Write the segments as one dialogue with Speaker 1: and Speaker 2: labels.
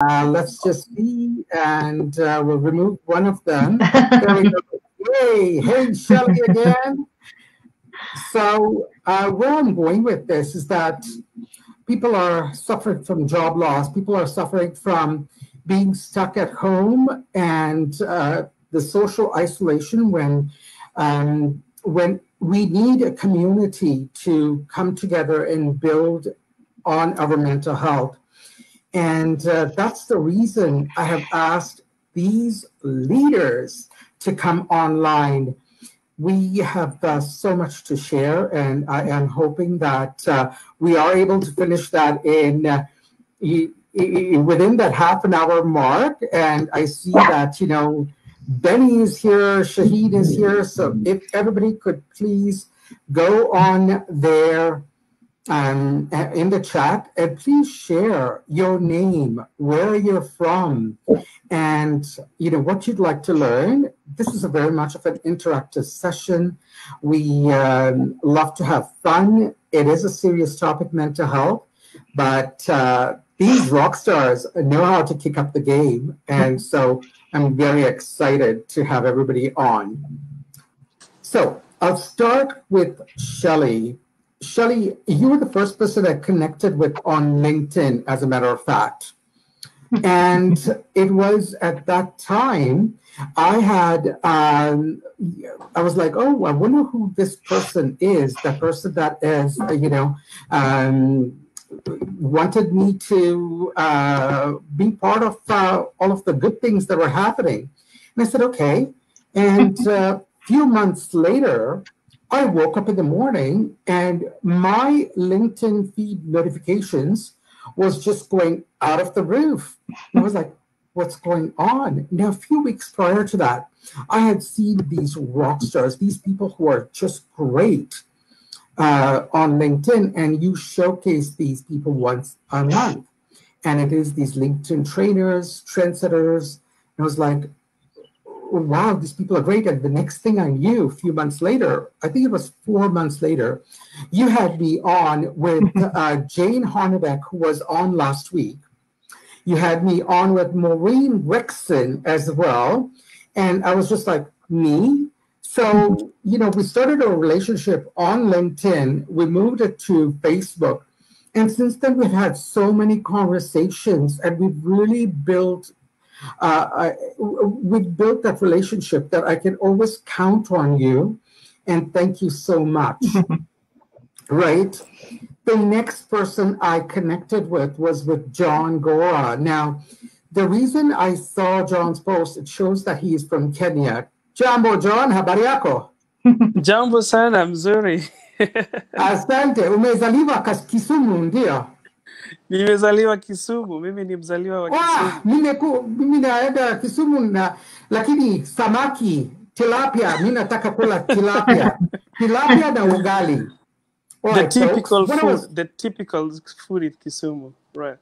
Speaker 1: Let's just see, and we'll remove one of them. There we go. Yay! Hey, Shelley again. So where I'm going with this is that people are suffering from job loss. People are suffering from being stuck at home and the social isolation when we need a community to come together and build on our mental health. And that's the reason I have asked these leaders to come online. We have so much to share, and I am hoping that we are able to finish that within that half an hour mark. And I see that, Benny is here, Shahid is here. So if everybody could please go on there in the chat and please share your name, where you're from, and what you'd like to learn. This is a very much of an interactive session. We love to have fun. It is a serious topic, mental health, but these rock stars know how to kick up the game, and so I'm very excited to have everybody on. So I'll start with Shelley. Shelley, you were the first person I connected with on LinkedIn, as a matter of fact. And it was at that time I was like, oh, I wonder who this person is, that person that is, wanted me to be part of all of the good things that were happening. And I said, okay. And a few months later, I woke up in the morning and my LinkedIn feed notifications was just going out of the roof. I was like, what's going on? Now, a few weeks prior to that, I had seen these rock stars, these people who are just great on LinkedIn, and you showcase these people once a month. And it is these LinkedIn trainers, trendsetters. And I was like, wow, these people are great. And the next thing I knew, a few months later, I think it was 4 months later, you had me on with Jane Hornbeck, who was on last week. You had me on with Maureen Wexon as well. And I was just like, me? So, we started a relationship on LinkedIn. We moved it to Facebook. And since then, we've had so many conversations, and we've really built that relationship that I can always count on you, and thank you so much. Right? The next person I connected with was with John Gora. Now, the reason I saw John's post, it shows that he is from Kenya. Jambo John, habari yako?
Speaker 2: Jambo sana, mzuri.
Speaker 1: Asante, umezaliwa Kisumu ndio?
Speaker 2: Nimezaliwa Kisumu, mimi ni mzaliwa wa Kisumu.
Speaker 1: Mimi naenda Kisumu lakini samaki, tilapia, mimi nataka kula tilapia. Tilapia na ugali.
Speaker 2: The typical food in Kisumu, right?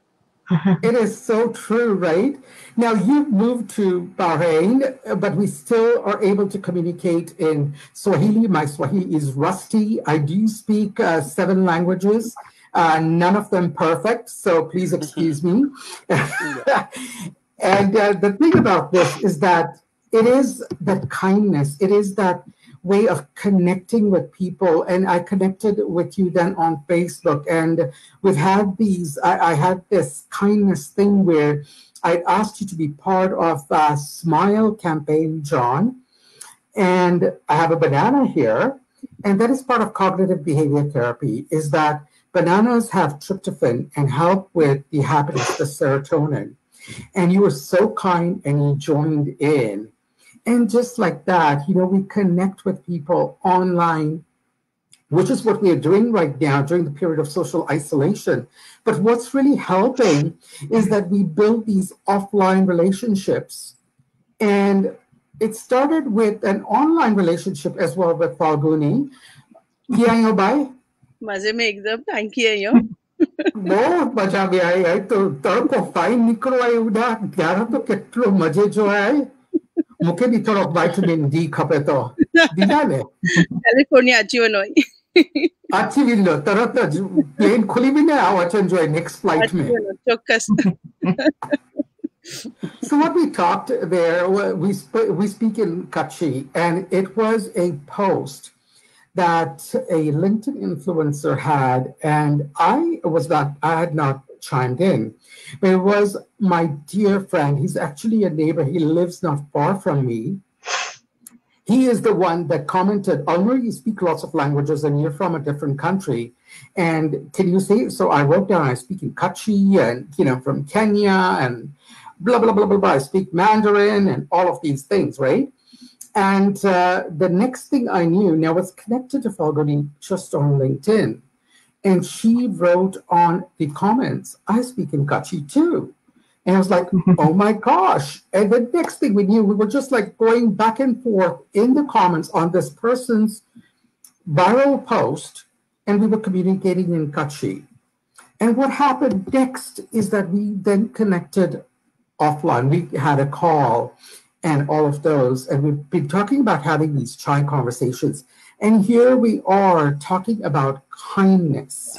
Speaker 1: It is so true, right? Now, you've moved to Bahrain, but we still are able to communicate in Swahili. My Swahili is rusty. I do speak 7 languages. None of them perfect, so please excuse me. And the thing about this is that it is that kindness. It is that way of connecting with people. And I connected with you then on Facebook. And we've had I had this kindness thing where I asked you to be part of a Smile campaign, John. And I have a banana here. And that is part of cognitive behavior therapy, is that bananas have tryptophan and help with the happiness, the serotonin. And you were so kind and you joined in. And just like that, we connect with people online, which is what we are doing right now during the period of social isolation. But what's really helping is that we build these offline relationships. And it started with an online relationship as well with Falguni. Bye.
Speaker 3: मजे में एकदम thank you
Speaker 1: बहुत मजा भी आई तो तड़को fine निकलो आई उड़ा 11 तो केटलो मजे जो आए मुके भी थोड़ा विटामिन डी खपे तो दिदाले
Speaker 3: कैलिफोर्निया अच्छी बनोई
Speaker 1: अच्छी विंडो तरत प्लेन खुली भी ना आओ अच्छा एंजॉय नेक्स्ट फ्लाइट में
Speaker 3: चौकस
Speaker 1: So what we talked there, we speak in Kutchi, and it was a post that a LinkedIn influencer had, and I had not chimed in, but it was my dear friend. He's actually a neighbor. He lives not far from me. He is the one that commented, Alnoor, you speak lots of languages and you're from a different country. And can you say, so I wrote down, I speak in Kutchi and, from Kenya and blah, blah, blah, blah, blah. I speak Mandarin and all of these things, right? And the next thing I knew, now it's connected to Falguni just on LinkedIn. And she wrote on the comments, I speak in Kutchi too. And I was like, oh my gosh. And the next thing we knew, we were just like going back and forth in the comments on this person's viral post, and we were communicating in Kutchi. And what happened next is that we then connected offline. We had a call and all of those, and we've been talking about having these chai conversations. And here we are talking about kindness.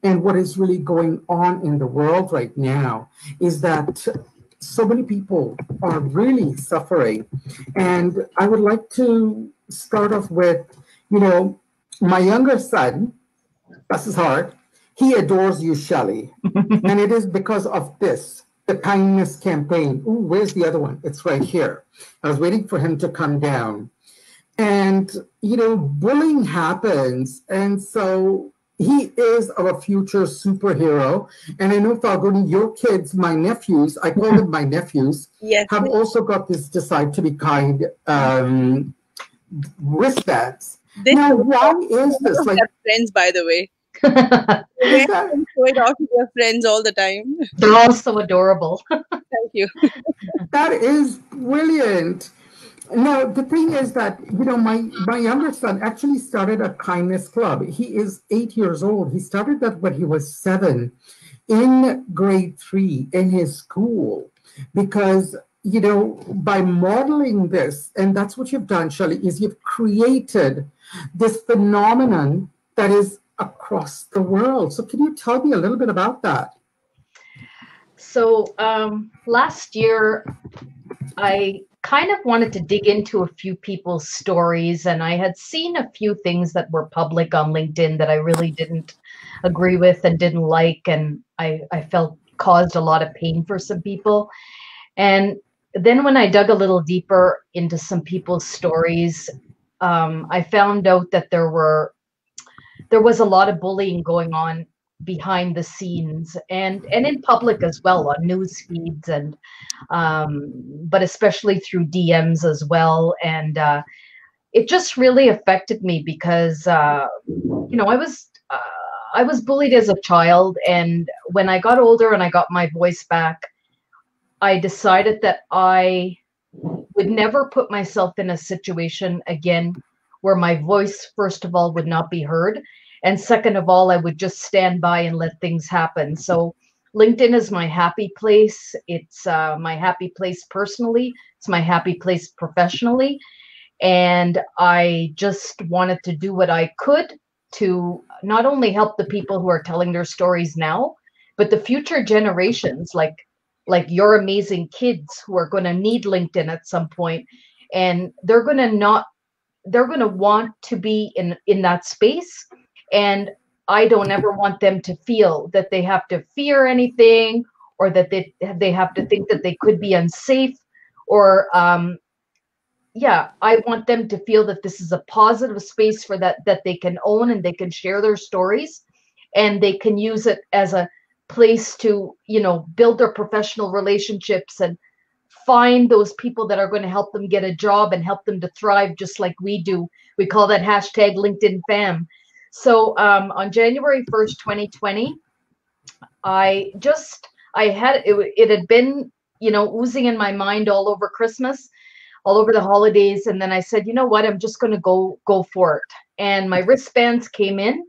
Speaker 1: And what is really going on in the world right now is that so many people are really suffering. And I would like to start off with, my younger son, bless his heart, he adores you, Shelley. And it is because of this, the kindness campaign. Ooh, where's the other one? It's right here. I was waiting for him to come down. And, bullying happens. And so he is our future superhero. And I know, Falguni, your kids, my nephews, I call them my nephews,
Speaker 3: Yes.
Speaker 1: have also got this Decide to Be Kind wristbands. Now, why is this?
Speaker 3: Like friends, by the way.
Speaker 1: Is that,
Speaker 3: Show it off to their friends all the time.
Speaker 4: They're all so adorable.
Speaker 3: Thank you.
Speaker 1: that is brilliant. Now, the thing is that, my younger son actually started a kindness club. He is 8 years old. He started that when he was 7 in grade 3 in his school because, by modeling this, and that's what you've done, Shelley, is you've created this phenomenon that is across the world. So can you tell me a little bit about that?
Speaker 4: So last year, I kind of wanted to dig into a few people's stories, and I had seen a few things that were public on LinkedIn that I really didn't agree with and didn't like, and I felt caused a lot of pain for some people. And then when I dug a little deeper into some people's stories, I found out that there was a lot of bullying going on behind the scenes and in public as well, on news feeds, and but especially through DMs as well. And it just really affected me because I was bullied as a child, and when I got older and I got my voice back, I decided that I would never put myself in a situation again where my voice, first of all, would not be heard. And second of all, I would just stand by and let things happen. So LinkedIn is my happy place. It's my happy place personally. It's my happy place professionally. And I just wanted to do what I could to not only help the people who are telling their stories now, but the future generations, like your amazing kids who are going to need LinkedIn at some point, and they're going to want to be in that space. And I don't ever want them to feel that they have to fear anything, or that they have to think that they could be unsafe, or I want them to feel that this is a positive space for that they can own, and they can share their stories, and they can use it as a place to, build their professional relationships and find those people that are going to help them get a job and help them to thrive just like we do. We call that hashtag LinkedIn Fam. So on January 1st, 2020, it had been, oozing in my mind all over Christmas, all over the holidays. And then I said, you know what, I'm just going to go for it. And my wristbands came in,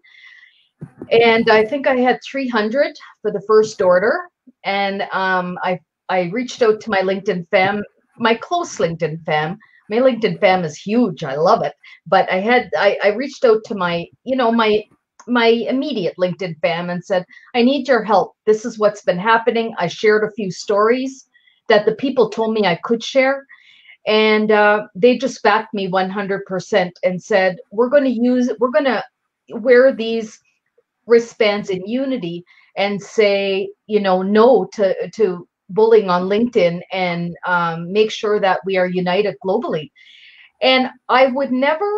Speaker 4: and I think I had 300 for the first order. And I reached out to my LinkedIn fam, my close LinkedIn fam. My LinkedIn fam is huge. I love it. But I reached out to my immediate LinkedIn fam and said, I need your help. This is what's been happening. I shared a few stories that the people told me I could share. And they just backed me 100% and said, we're going to wear these wristbands in unity and say, no to bullying on LinkedIn, and make sure that we are united globally. And I would never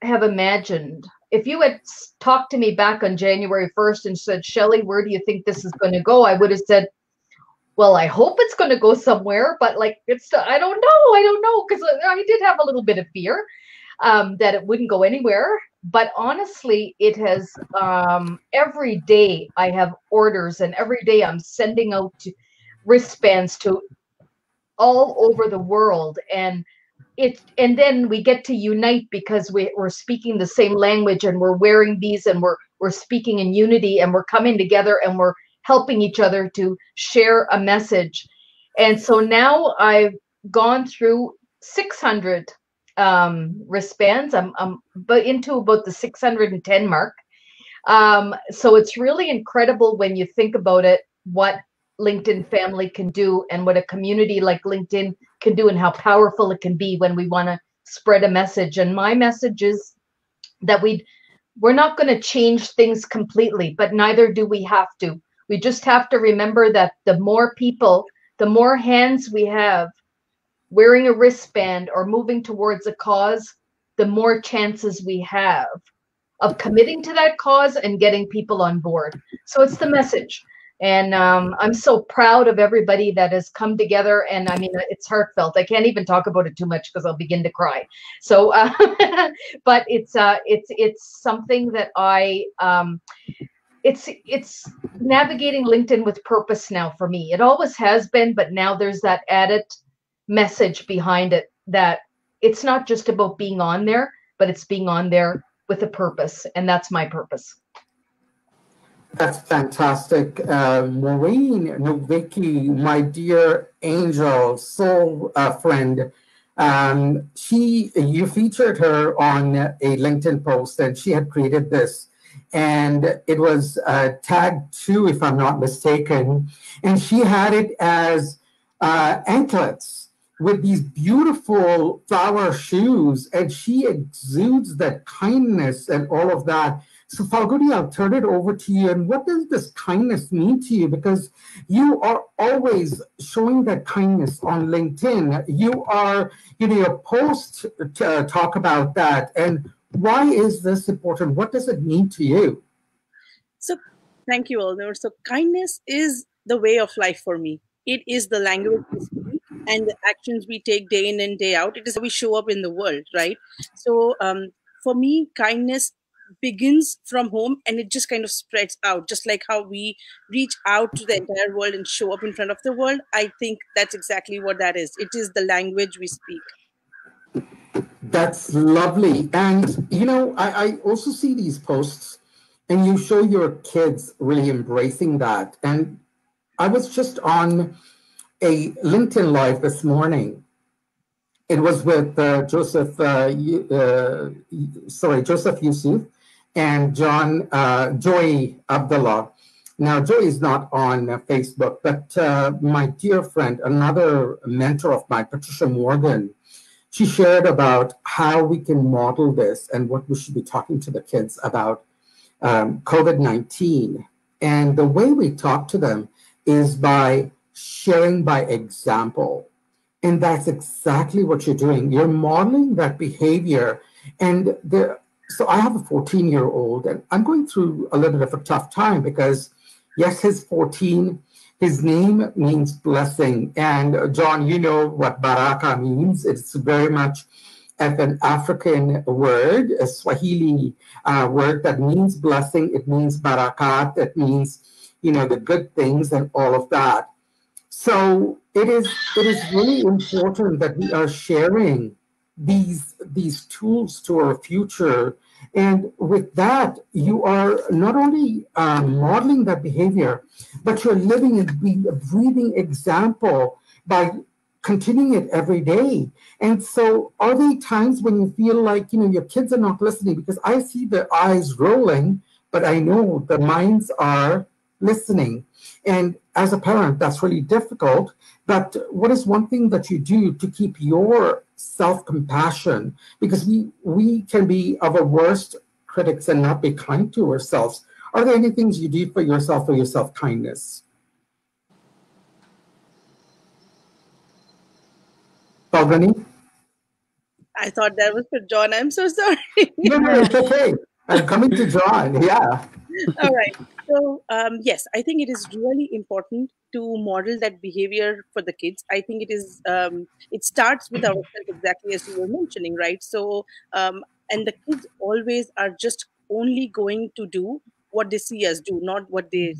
Speaker 4: have imagined, if you had talked to me back on January 1st and said, Shelley, where do you think this is going to go? I would have said, well, I hope it's going to go somewhere, but like, I don't know, because I did have a little bit of fear that it wouldn't go anywhere. But honestly, it has, every day I have orders, and every day I'm sending out wristbands to all over the world. And then we get to unite because we're speaking the same language, and we're wearing these, and we're speaking in unity, and we're coming together, and we're helping each other to share a message. And so now I've gone through 600 wristbands. I'm into about the 610 mark. So it's really incredible when you think about it, what LinkedIn family can do, and what a community like LinkedIn can do, and how powerful it can be when we want to spread a message. And my message is that we're not going to change things completely, but neither do we have to. We just have to remember that the more people, the more hands we have wearing a wristband or moving towards a cause, the more chances we have of committing to that cause and getting people on board. So it's the message. And I'm so proud of everybody that has come together. And I mean, it's heartfelt. I can't even talk about it too much because I'll begin to cry. So, but it's something that it's navigating LinkedIn with purpose now for me. It always has been, but now there's that added message behind it, that it's not just about being on there, but it's being on there with a purpose. And that's my purpose.
Speaker 1: That's fantastic. Maureen Novicki, my dear angel, soul friend, you featured her on a LinkedIn post, and she had created this. And it was tagged too, if I'm not mistaken. And she had it as anklets with these beautiful flower shoes. And she exudes that kindness and all of that. So Falguni, I'll turn it over to you. And what does this kindness mean to you? Because you are always showing that kindness on LinkedIn. You are, your posts talk about that. And why is this important? What does it mean to you?
Speaker 3: So thank you, Alnoor. So kindness is the way of life for me. It is the language we speak and the actions we take day in and day out. It is how we show up in the world, right? So for me, kindness begins from home, and it just kind of spreads out, just like how we reach out to the entire world and show up in front of the world. I think that's exactly what that is. It is the language we speak.
Speaker 1: That's lovely. And, I also see these posts, and you show your kids really embracing that. And I was just on a LinkedIn Live this morning. It was with Joseph Yusuf and Joy Abdullah. Now, Joy is not on Facebook, but my dear friend, another mentor of mine, Patricia Morgan, she shared about how we can model this and what we should be talking to the kids about COVID-19. And the way we talk to them is by sharing by example. And that's exactly what you're doing. You're modeling that behavior. And so I have a 14-year-old, and I'm going through a little bit of a tough time because, yes, he's 14. His name means blessing. And John, you know what baraka means. It's very much an African word, a Swahili word that means blessing. It means barakat. It means, the good things and all of that. So it is really important that we are sharing these tools to our future. And with that, you are not only modeling that behavior, but you're living and being a breathing example by continuing it every day. And so are there times when you feel like, your kids are not listening? Because I see their eyes rolling, but I know the minds are listening. And as a parent, that's really difficult. But what is one thing that you do to keep your self-compassion? Because we can be our worst critics and not be kind to ourselves. Are there any things you do for your self-kindness? Falguni?
Speaker 3: I thought that was for John. I'm so sorry.
Speaker 1: No, it's okay. I'm coming to John. Yeah.
Speaker 3: All right. So, yes, I think it is really important to model that behavior for the kids. I think it starts with ourselves, exactly as you were mentioning, right? So, and the kids always are just only going to do what they see us do, not what they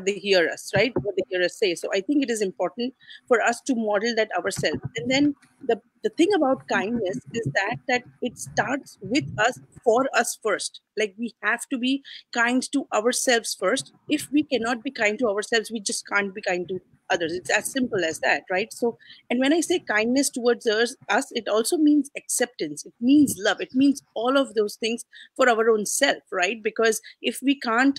Speaker 3: hear us, right? What they hear us say. So, I think it is important for us to model that ourselves. And then the thing about kindness is that it starts with us, for us first. Like, we have to be kind to ourselves first. If we cannot be kind to ourselves, we just can't be kind to others. It's as simple as that, right? So, and when I say kindness towards us, it also means acceptance, it means love, it means all of those things for our own self, right? Because if we can't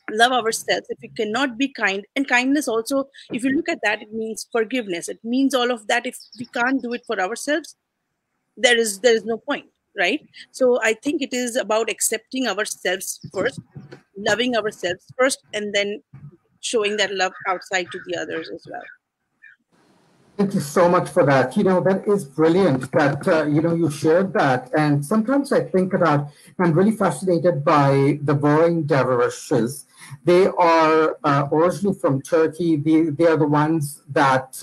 Speaker 3: love ourselves, if we cannot be kind, and kindness also, if you look at that, it means forgiveness, it means all of that. If we can't do it for ourselves, there is no point, right? So I think it is about accepting ourselves first, loving ourselves first, and then showing that love outside to the others as well.
Speaker 1: Thank you so much for that. That is brilliant that, you shared that. And sometimes I think about, I'm really fascinated by the boring dervishes. They are originally from Turkey. They are the ones that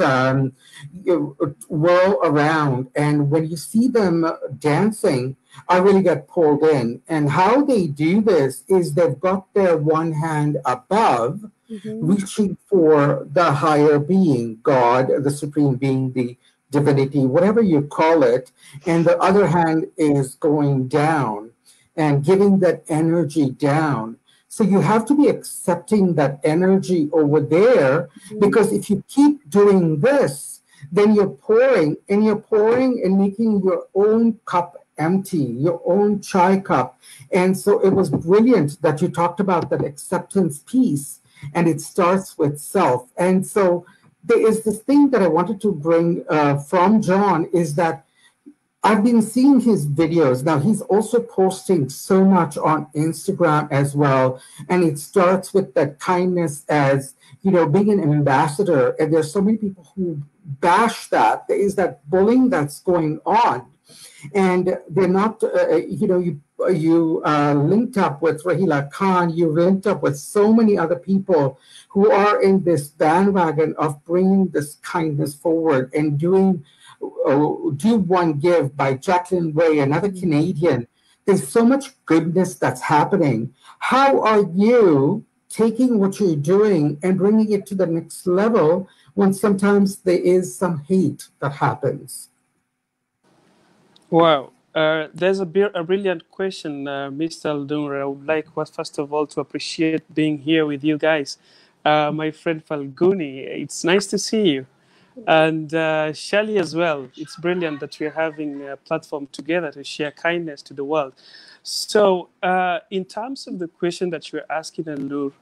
Speaker 1: whirl around. And when you see them dancing, I really get pulled in. And how they do this is they've got their one hand above, reaching for the higher being, God, the supreme being, the divinity, whatever you call it. And the other hand is going down and giving that energy down. So you have to be accepting that energy over there, because if you keep doing this, then you're pouring and making your own cup empty, your own chai cup. And so it was brilliant that you talked about that acceptance piece, and it starts with self. And so there is this thing that I wanted to bring from John, is that I've been seeing his videos. Now, he's also posting so much on Instagram as well. And it starts with that kindness as, being an ambassador. And there's so many people who bash that. There is that bullying that's going on. And they're not, you linked up with Rahila Khan, you linked up with so many other people who are in this bandwagon of bringing this kindness forward and doing Do One Give by Jacqueline Ray, another Canadian. There's so much goodness that's happening. How are you taking what you're doing and bringing it to the next level when sometimes there is some hate that happens?
Speaker 2: Wow. There's a brilliant question, Mr. Alnoor. I would like, first of all, to appreciate being here with you guys. My friend Falguni, it's nice to see you. And Shali as well. It's brilliant that we're having a platform together to share kindness to the world. So, in terms of the question that you're asking, Alnoor,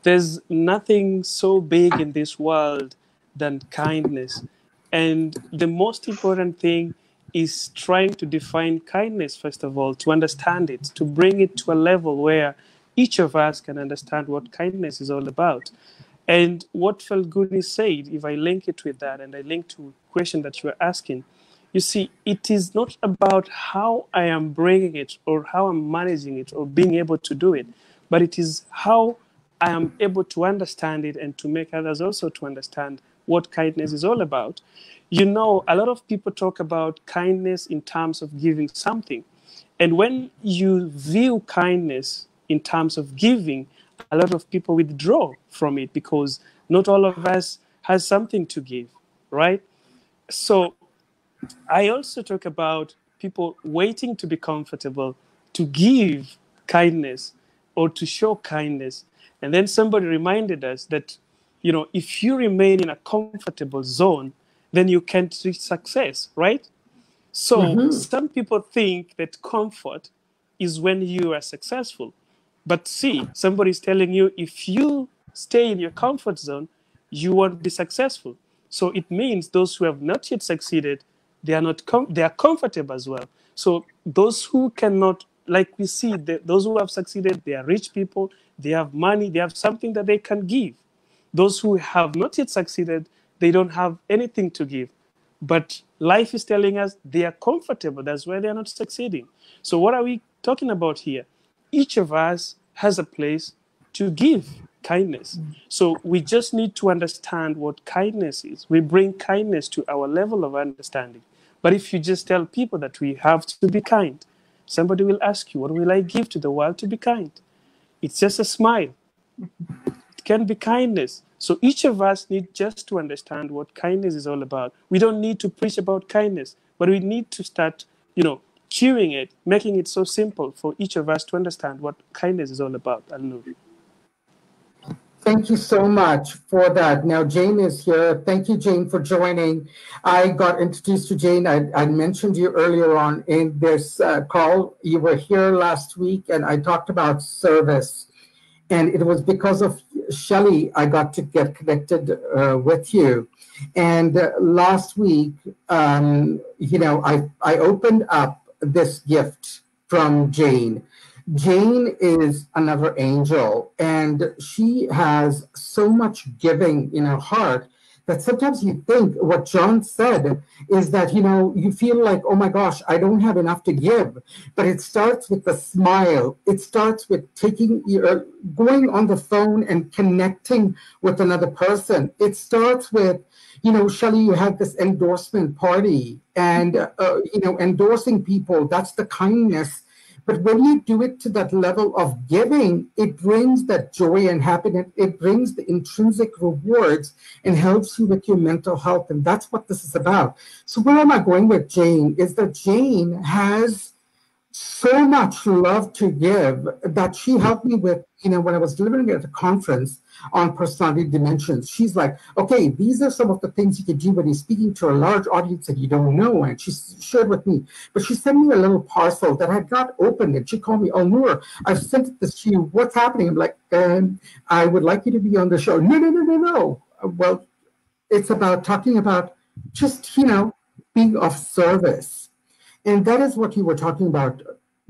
Speaker 2: there's nothing so big in this world than kindness. And the most important thing is trying to define kindness, first of all, to understand it, to bring it to a level where each of us can understand what kindness is all about. And what Falguni said, if I link it with that and I link to a question that you were asking, you see, it is not about how I am bringing it or how I'm managing it or being able to do it, but it is how I am able to understand it and to make others also to understand what kindness is all about. A lot of people talk about kindness in terms of giving something. And when you view kindness in terms of giving, a lot of people withdraw from it because not all of us has something to give, right? So I also talk about people waiting to be comfortable to give kindness or to show kindness. And then somebody reminded us that, if you remain in a comfortable zone, then you can't reach success, right? So some people think that comfort is when you are successful. But see, somebody's telling you if you stay in your comfort zone, you won't be successful. So it means those who have not yet succeeded, they are not they are comfortable as well. So those who cannot, like we see, those who have succeeded, they are rich people, they have money, they have something that they can give. Those who have not yet succeeded, they don't have anything to give. But life is telling us they are comfortable. That's why they are not succeeding. So what are we talking about here? Each of us has a place to give kindness. So we just need to understand what kindness is. We bring kindness to our level of understanding. But if you just tell people that we have to be kind, somebody will ask you, what will I give to the world to be kind? It's just a smile. It can be kindness. So each of us need just to understand what kindness is all about. We don't need to preach about kindness, but we need to start, chewing it, making it so simple for each of us to understand what kindness is all about. Alnoor.
Speaker 1: Thank you so much for that. Now, Jane is here. Thank you, Jane, for joining. I got introduced to Jane. I mentioned you earlier on in this call. You were here last week, and I talked about service. And it was because of Shelley I got to get connected with you. And last week, I opened up this gift from Jane. Jane is another angel, and she has so much giving in her heart that sometimes you think what John said is that, you feel like, oh my gosh, I don't have enough to give. But it starts with a smile. It starts with going on the phone and connecting with another person. It starts with, Shelley, you had this endorsement party and, endorsing people. That's the kindness. But when you do it to that level of giving, it brings that joy and happiness. It brings the intrinsic rewards and helps you with your mental health. And that's what this is about. So where am I going with Jane is that Jane has so much love to give that she helped me with, when I was delivering at a conference on personality dimensions. She's like, okay, these are some of the things you can do when you're speaking to a large audience that you don't know. And she shared with me, but she sent me a little parcel that had not opened. And she called me, Alnoor, I've sent this to you. What's happening? I'm like, I would like you to be on the show. No. Well, it's about talking about just, being of service. And that is what you were talking about,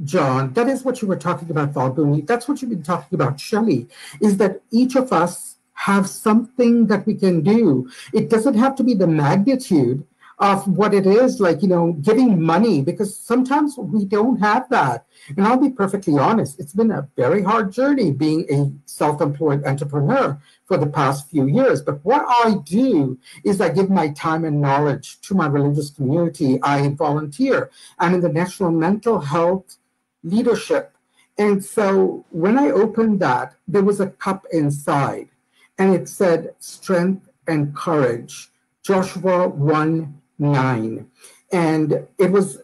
Speaker 1: John. That is what you were talking about, Falguni. That's what you've been talking about, Shelley, is that each of us have something that we can do. It doesn't have to be the magnitude of what it is, like, giving money, because sometimes we don't have that. And I'll be perfectly honest, it's been a very hard journey being a self-employed entrepreneur for the past few years. But what I do is I give my time and knowledge to my religious community. I volunteer. I'm in the National Mental Health Leadership. And so when I opened that, there was a cup inside, and it said strength and courage, Joshua 1:9. And it was,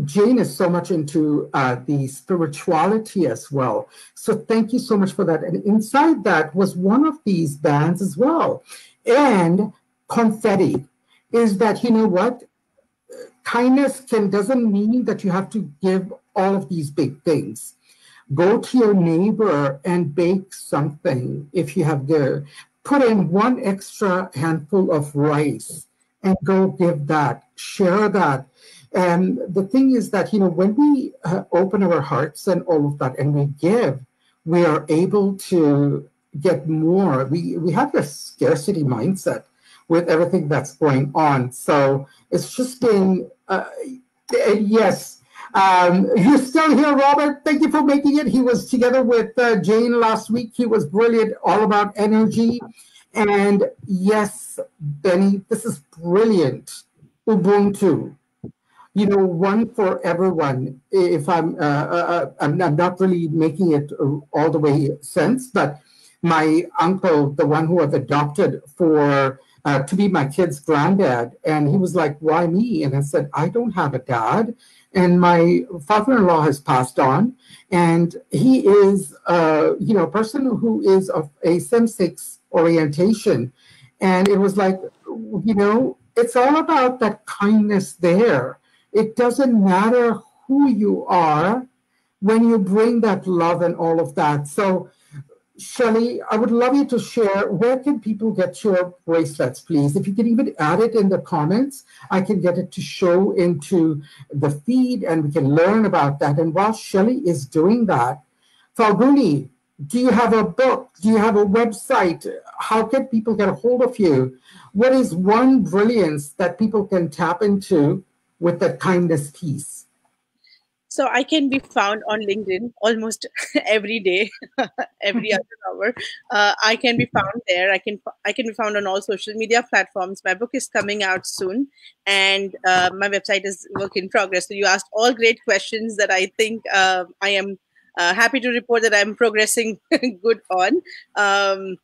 Speaker 1: Jane is so much into the spirituality as well. So thank you so much for that. And inside that was one of these bands as well. And confetti is that, what? Kindness doesn't mean that you have to give all of these big things. Go to your neighbor and bake something if you have the, put in one extra handful of rice and go give that, share that. And the thing is that, when we open our hearts and all of that and we give, we are able to get more. We have this scarcity mindset with everything that's going on. So it's just been, yes. You're still here, Robert. Thank you for making it. He was together with Jane last week. He was brilliant, all about energy. And yes, Benny, this is brilliant. Ubuntu, one for everyone. If I'm not really making it all the way sense, but my uncle, the one who was adopted for to be my kid's granddad, and he was like, "Why me?" And I said, "I don't have a dad, and my father-in-law has passed on, and he is, a person who is of a same-sex orientation." And it was like, it's all about that kindness there. It doesn't matter who you are when you bring that love and all of that. So Shelley, I would love you to share where can people get your bracelets, please? If you can even add it in the comments, I can get it to show into the feed and we can learn about that. And while Shelley is doing that, Falguni, do you have a book? Do you have a website? How can people get a hold of you? What is one brilliance that people can tap into with that kindness piece?
Speaker 3: So I can be found on LinkedIn almost every day, every other hour. I can be found there. I can be found on all social media platforms. My book is coming out soon, and my website is work in progress. So you asked all great questions that I think I am happy to report that I'm progressing good on. Um,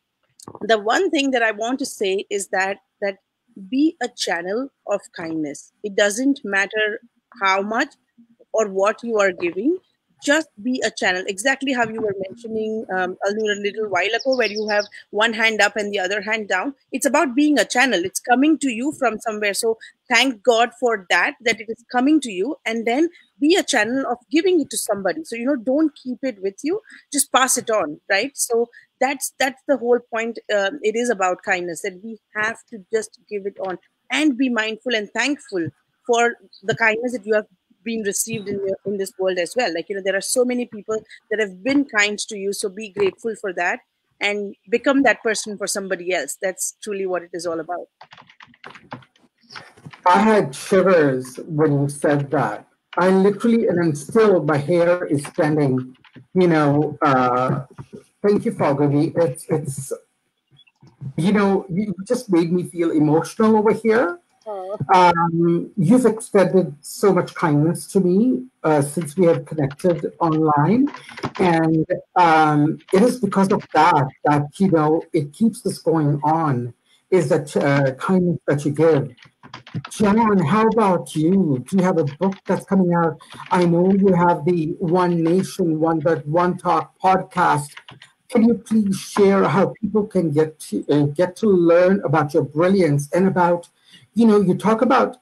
Speaker 3: the one thing that I want to say is that be a channel of kindness. It doesn't matter how much or what you are giving. Just be a channel, exactly how you were mentioning, Alnoor, a little while ago, where you have one hand up and the other hand down. It's about being a channel. It's coming to you from somewhere. So thank God for that it is coming to you, and then be a channel of giving it to somebody. So, don't keep it with you, just pass it on, right? So that's the whole point. It is about kindness, that we have to just give it on and be mindful and thankful for the kindness that you have been received in this world as well. Like, there are so many people that have been kind to you, so be grateful for that and become that person for somebody else. That's truly what it is all about.
Speaker 1: I had shivers when you said that. I literally, and I'm still, my hair is standing. Thank you, Falguni. You just made me feel emotional over here.
Speaker 3: Oh.
Speaker 1: You've extended so much kindness to me since we have connected online. And it is because of that, it keeps this going on, is that kindness that you give. John, how about you? Do you have a book that's coming out? I know you have the One Nation, One Talk podcast. Can you please share how people can get to learn about your brilliance and about, you talk about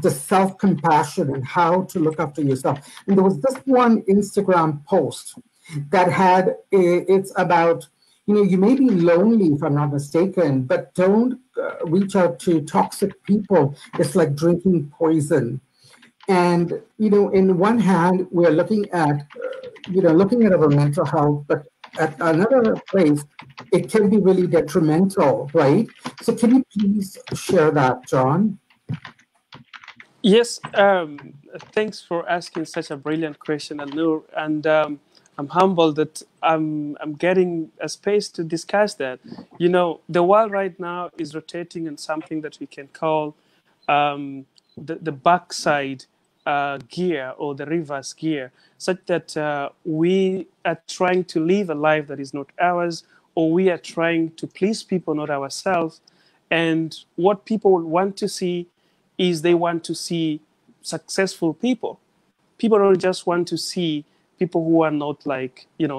Speaker 1: the self-compassion and how to look after yourself. And there was this one Instagram post that it's about, you may be lonely if I'm not mistaken, but don't reach out to toxic people. It's like drinking poison. And, in one hand, we're looking at our mental health, but at another place, it can be really detrimental, right? So can you please share that, John?
Speaker 2: Yes, thanks for asking such a brilliant question, Alnoor. And I'm humbled that I'm getting a space to discuss that. The world right now is rotating in something that we can call the backside gear or the reverse gear, such that we are trying to live a life that is not ours, or we are trying to please people, not ourselves. And what people want to see is they want to see successful people. People don't just want to see people who are not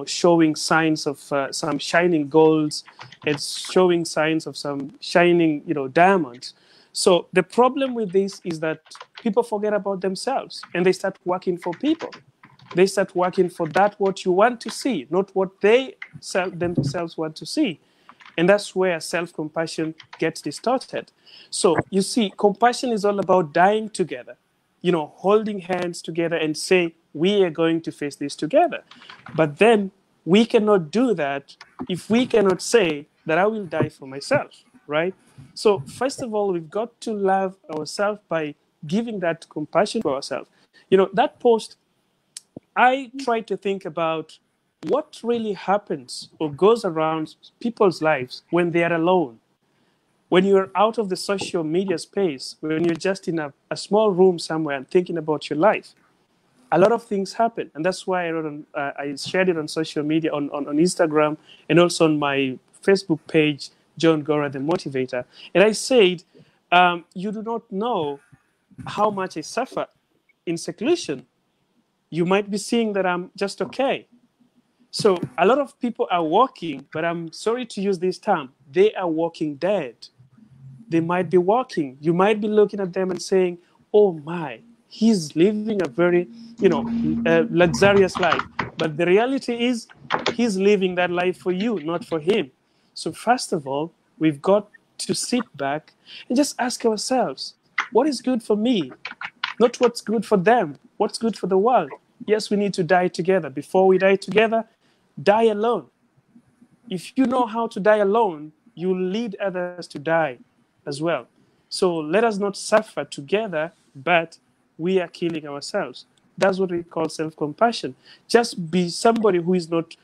Speaker 2: showing signs of some shining golds and showing signs of some shining, diamonds. So the problem with this is that people forget about themselves and they start working for people. They start working for what you want to see, not what they themselves want to see. And that's where self-compassion gets distorted. So you see, compassion is all about dying together, holding hands together and say, we are going to face this together. But then we cannot do that if we cannot say that I will die for myself, right? So first of all, we've got to love ourselves by giving that compassion to ourselves. That post, I try to think about what really happens or goes around people's lives when they are alone. When you're out of the social media space, when you're just in a small room somewhere and thinking about your life, a lot of things happen. And that's why I shared it on social media, on Instagram, and also on my Facebook page, John Gora, the Motivator. And I said, you do not know how much I suffer in seclusion. You might be seeing that I'm just okay. So a lot of people are walking, but I'm sorry to use this term, they are walking dead. They might be walking. You might be looking at them and saying, oh my, he's living a very, luxurious life. But the reality is he's living that life for you, not for him. So first of all, we've got to sit back and just ask ourselves, what is good for me? Not what's good for them, what's good for the world. Yes, we need to die together. Before we die together, die alone. If you know how to die alone, you lead others to die as well. So let us not suffer together, but we are killing ourselves. That's what we call self-compassion. Just be somebody who is not,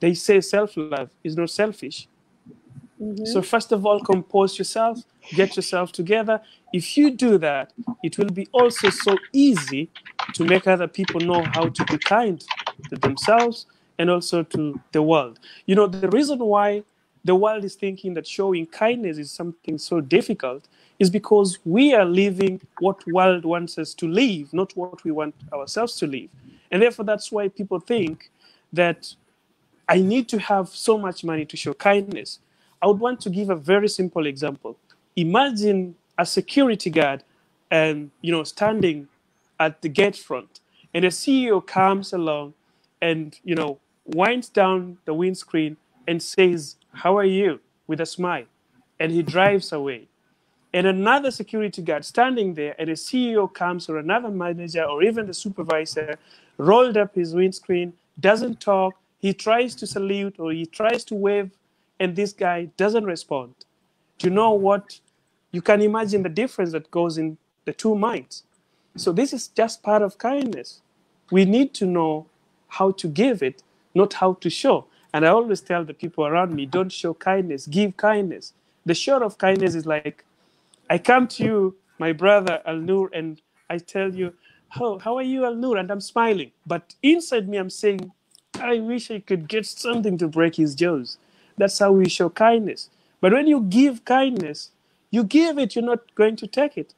Speaker 2: they say self-love is not selfish. So first of all, compose yourself, get yourself together. If you do that, it will be also so easy to make other people know how to be kind to themselves and also to the world. The reason why the world is thinking that showing kindness is something so difficult is because we are living what world wants us to live, not what we want ourselves to live. And therefore, that's why people think that I need to have so much money to show kindness. I would want to give a very simple example. Imagine a security guard and standing at the gate front, and a CEO comes along and winds down the windscreen and says, "How are you?" with a smile, and he drives away. And another security guard standing there, and a CEO comes, or another manager, or even the supervisor, rolled up his windscreen, doesn't talk, he tries to salute or he tries to wave, and this guy doesn't respond. Do you know what? You can imagine the difference that goes in the two minds. So this is just part of kindness. We need to know how to give it, not how to show. And I always tell the people around me, don't show kindness, give kindness. The show of kindness is like, I come to you, my brother Alnoor, and I tell you, how are you, Alnoor? And I'm smiling. But inside me, I'm saying, I wish I could get something to break his jaws. That's how we show kindness. But when you give kindness, you give it, you're not going to take it.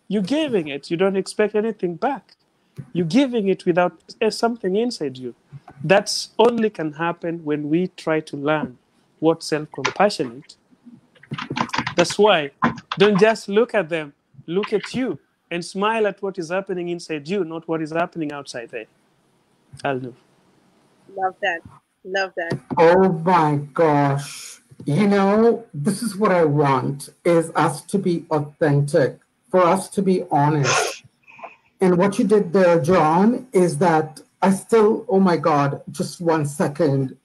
Speaker 2: You're giving it, you don't expect anything back. You're giving it without something inside you. That's only can happen when we try to learn what self-compassion is. That's why don't just look at them, look at you and smile at what is happening inside you, not what is happening outside there. I'll do.
Speaker 3: Love that. Love that.
Speaker 1: Oh my gosh. This is what I want, is us to be authentic, for us to be honest. And what you did there, John, is that I still, oh my God, just 1 second.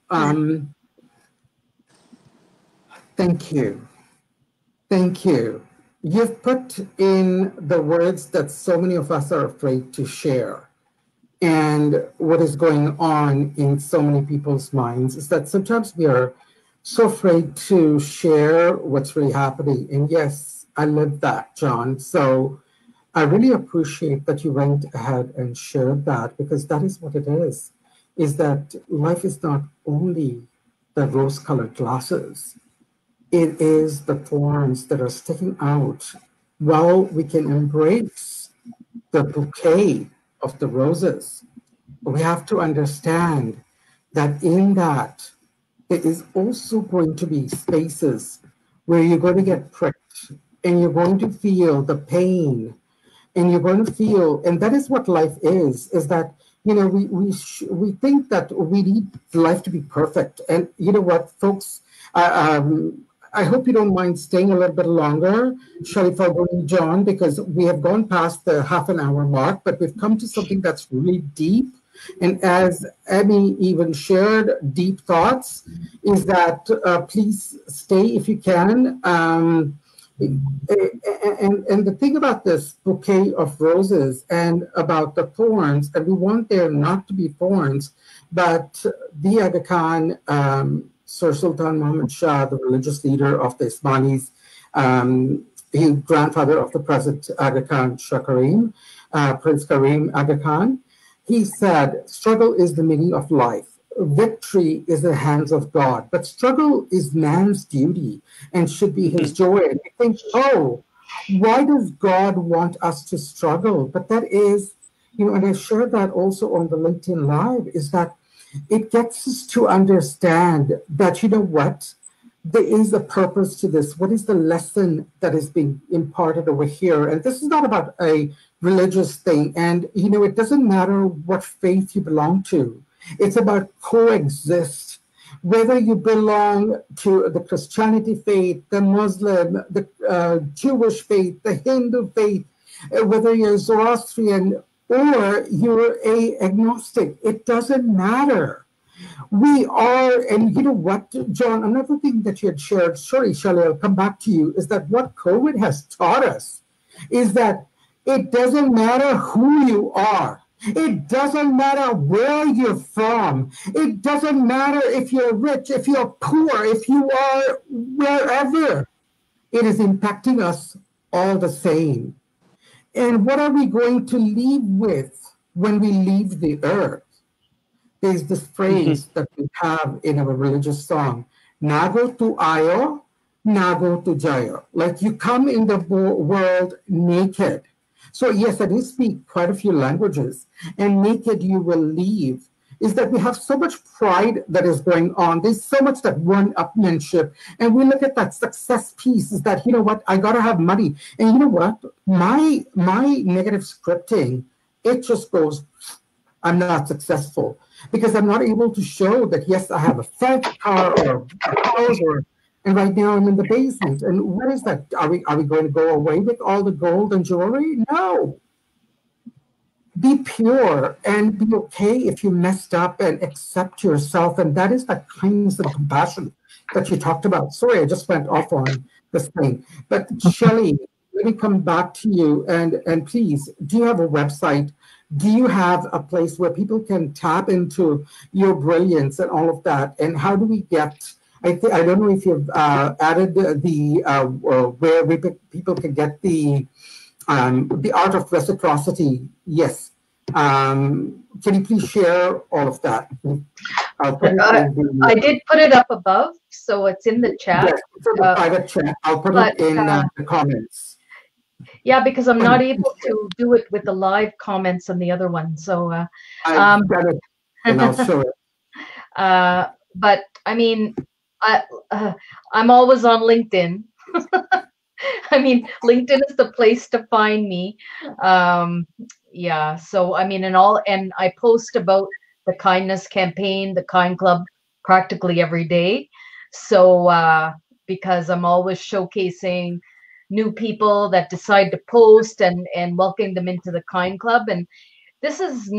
Speaker 1: Thank you. Thank you. You've put in the words that so many of us are afraid to share. And what is going on in so many people's minds is that sometimes we are so afraid to share what's really happening. And yes, I lived that, John. So I really appreciate that you went ahead and shared that, because that is what it is that life is not only the rose-colored glasses. It is the thorns that are sticking out. While we can embrace the bouquet of the roses, we have to understand that in that, there is also going to be spaces where you're going to get pricked and you're going to feel the pain, and you're going to feel, and that is what life is that, we think that we need life to be perfect. And you know what, folks, I hope you don't mind staying a little bit longer, Sharifa and John, because we have gone past the half-an-hour mark, but we've come to something that's really deep. And as Emmy even shared deep thoughts, is that please stay if you can. And the thing about this bouquet of roses and about the thorns, and we want there not to be thorns, but the Aga Khan, Sir Sultan Muhammad Shah, the religious leader of the Ismailis, he grandfather of the present Aga Khan Shah Karim, Prince Karim Aga Khan, he said, struggle is the meaning of life. Victory is in the hands of God, but struggle is man's duty and should be his joy. And we think, oh, why does God want us to struggle? But that is, and I shared that also on the LinkedIn Live, is that it gets us to understand that, what, there is a purpose to this. What is the lesson that is being imparted over here? And this is not about a religious thing. And, it doesn't matter what faith you belong to. It's about coexist. Whether you belong to the Christianity faith, the Muslim, the Jewish faith, the Hindu faith, whether you're Zoroastrian or you're a agnostic, it doesn't matter. We are, and you know what, John, another thing that you had shared, sorry, Shelley, I'll come back to you, is that what COVID has taught us is that it doesn't matter who you are. It doesn't matter where you're from. It doesn't matter if you're rich, if you're poor, if you are wherever. It is impacting us all the same. And what are we going to leave with when we leave the earth? There's this phrase that we have in our religious song, Nago tu ayo, Nago tu jayo. Like you come in the world naked. So yes, I do speak quite a few languages, and naked you will leave. Is that we have so much pride that is going on. There's so much that one-upmanship. And we look at that success piece is that, you know what, I gotta have money. And you know what? My negative scripting, it just goes, I'm not successful. Because I'm not able to show that, yes, I have a fancy car or a house, and right now I'm in the basement. And what is that? Are we going to go away with all the gold and jewelry? No. Be pure and be okay if you messed up and accept yourself. And that is that kindness and compassion that you talked about. Sorry, I just went off on this thing. But Shelley, let me come back to you. And please, do you have a website? Do you have a place where people can tap into your brilliance and all of that? And how do we get, I don't know if you've added where people can get the art of reciprocity. Yes. Can you please share all of that?
Speaker 4: I did put it up above, so it's in the chat.
Speaker 1: Yes, it's in the private chat. I'll put it in the comments.
Speaker 4: Yeah, because I'm not able to do it with the live comments on the other one. So
Speaker 1: I've got it, and I'll show it.
Speaker 4: But I mean, I'm always on LinkedIn. I mean, LinkedIn is the place to find me. Yeah. So I mean, and I post about the kindness campaign, the Kind Club, practically every day. So because I'm always showcasing new people that decide to post and welcoming them into the Kind Club. And this is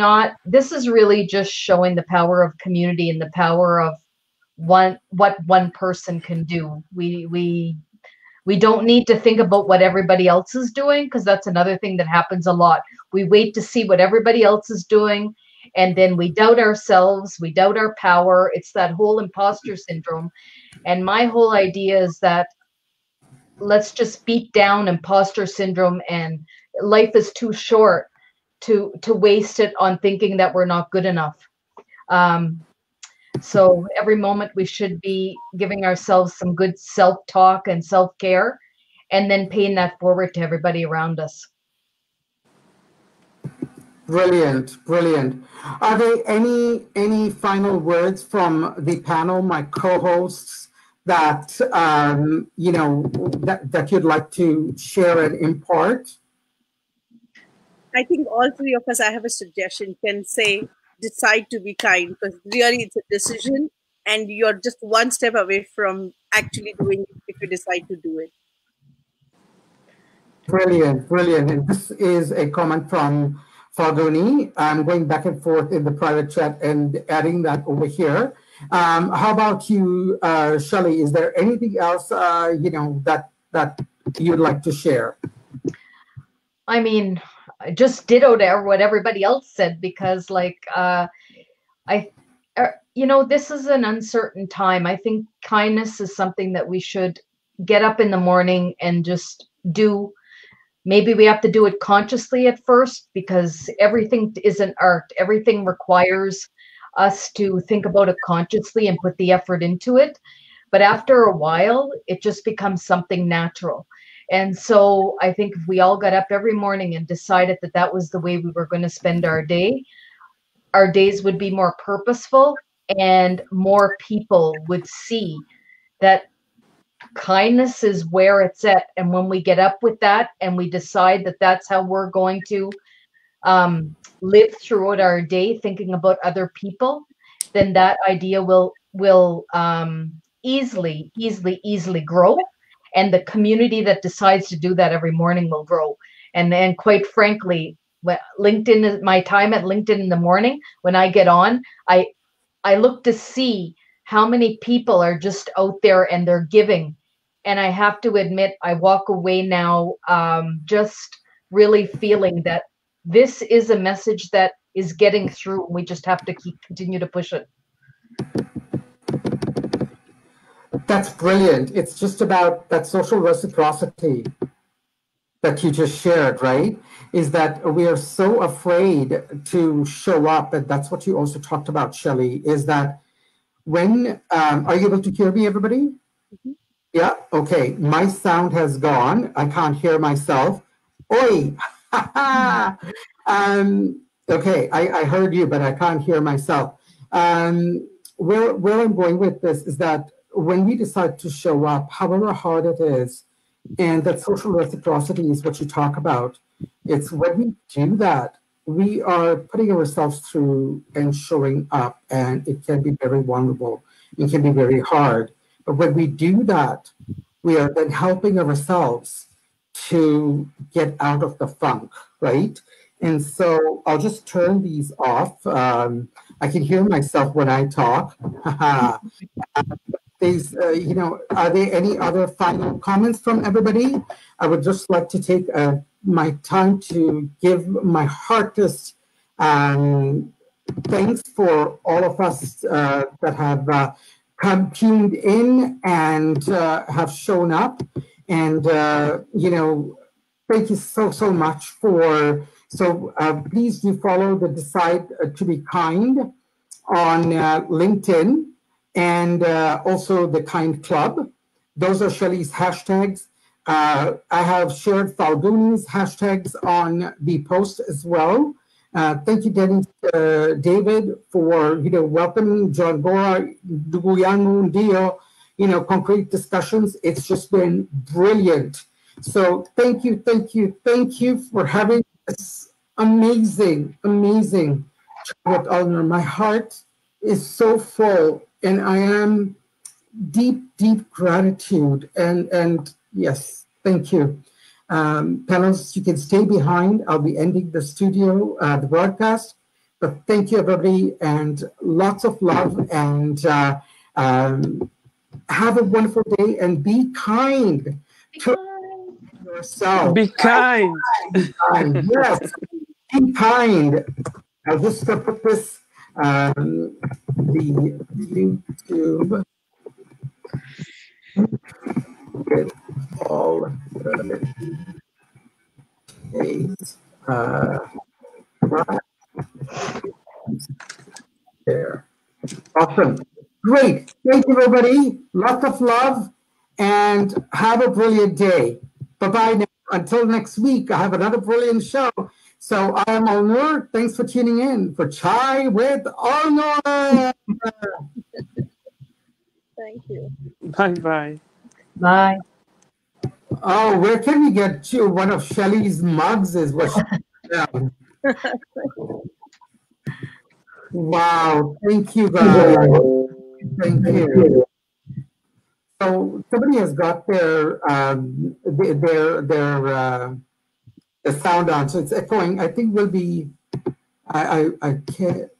Speaker 4: really just showing the power of community and the power of what one person can do. We don't need to think about what everybody else is doing, because that's another thing that happens a lot. We wait to see what everybody else is doing, and then we doubt ourselves, we doubt our power. It's that whole imposter syndrome. And my whole idea is that let's just beat down imposter syndrome, and life is too short to waste it on thinking that we're not good enough. So every moment we should be giving ourselves some good self-talk and self-care, and then paying that forward to everybody around us.
Speaker 1: Brilliant, brilliant. Are there any final words from the panel, my co-hosts, that that you'd like to share and impart?
Speaker 3: I think all three of us, I have a suggestion, can say, decide to be kind, because really it's a decision and you're just one step away from actually doing it if you decide to do it.
Speaker 1: Brilliant, brilliant. And this is a comment from Falguni. I'm going back and forth in the private chat and adding that over here. How about you, Shelley? Is there anything else, that you'd like to share?
Speaker 4: I mean, I just ditto what everybody else said, because this is an uncertain time. I think kindness is something that we should get up in the morning and just do. Maybe we have to do it consciously at first, because everything isn't art. Everything requires us to think about it consciously and put the effort into it. But after a while, it just becomes something natural. And so I think if we all got up every morning and decided that that was the way we were going to spend our day, our days would be more purposeful, and more people would see that kindness is where it's at. And when we get up with that and we decide that that's how we're going to live throughout our day, thinking about other people, then that idea will easily grow, and the community that decides to do that every morning will grow. And quite frankly, LinkedIn, my time at LinkedIn in the morning when I get on, I look to see how many people are just out there and they're giving. And I have to admit, I walk away now just really feeling that this is a message that is getting through. We just have to continue to push it.
Speaker 1: That's brilliant. It's just about that social reciprocity that you just shared, right? Is that we are so afraid to show up. And that's what you also talked about, Shelley, is that when, are you able to hear me, everybody?
Speaker 3: Mm-hmm.
Speaker 1: Yeah, okay. My sound has gone. I can't hear myself. Oi! Okay, I heard you, but I can't hear myself. Where I'm going with this is that when we decide to show up, however hard it is, and that social reciprocity is what you talk about, it's when we do that, we are putting ourselves through and showing up, and it can be very vulnerable. It can be very hard. But when we do that, we are then helping ourselves to get out of the funk, right? And so I'll just turn these off. I can hear myself when I talk. Are there any other final comments from everybody? I would just like to take my time to give my heartiest thanks for all of us that have come tuned in and have shown up. And, thank you so much for, please do follow the Decide to Be Kind on LinkedIn, and also the Kind Club. Those are Shelley's hashtags. I have shared Falguni's hashtags on the post as well. Thank you, David, for welcoming John Gora, Duguyanmu, Dio, concrete discussions. It's just been brilliant. So thank you for having this amazing chat with Alnoor. My heart is so full, and I am deep gratitude. And yes, thank you. Panelists, you can stay behind. I'll be ending the studio, the broadcast. But thank you, everybody, and lots of love. And have a wonderful day, and be kind to yourself.
Speaker 2: Be kind.
Speaker 1: Be kind. Yes, be kind. I'll just put this the YouTube with all the days there. Awesome. Great. Thank you, everybody. Lots of love, and have a brilliant day. Bye-bye now. Until next week, I have another brilliant show. So I am Alnoor. Thanks for tuning in for Chai with Alnoor.
Speaker 3: Thank you.
Speaker 2: Bye-bye.
Speaker 4: Bye.
Speaker 1: Oh, where can we get you? One of Shelley's mugs is what she Wow. Thank you, guys. Thank you. So somebody has got their the sound on, so it's echoing. I think we'll be. I can't.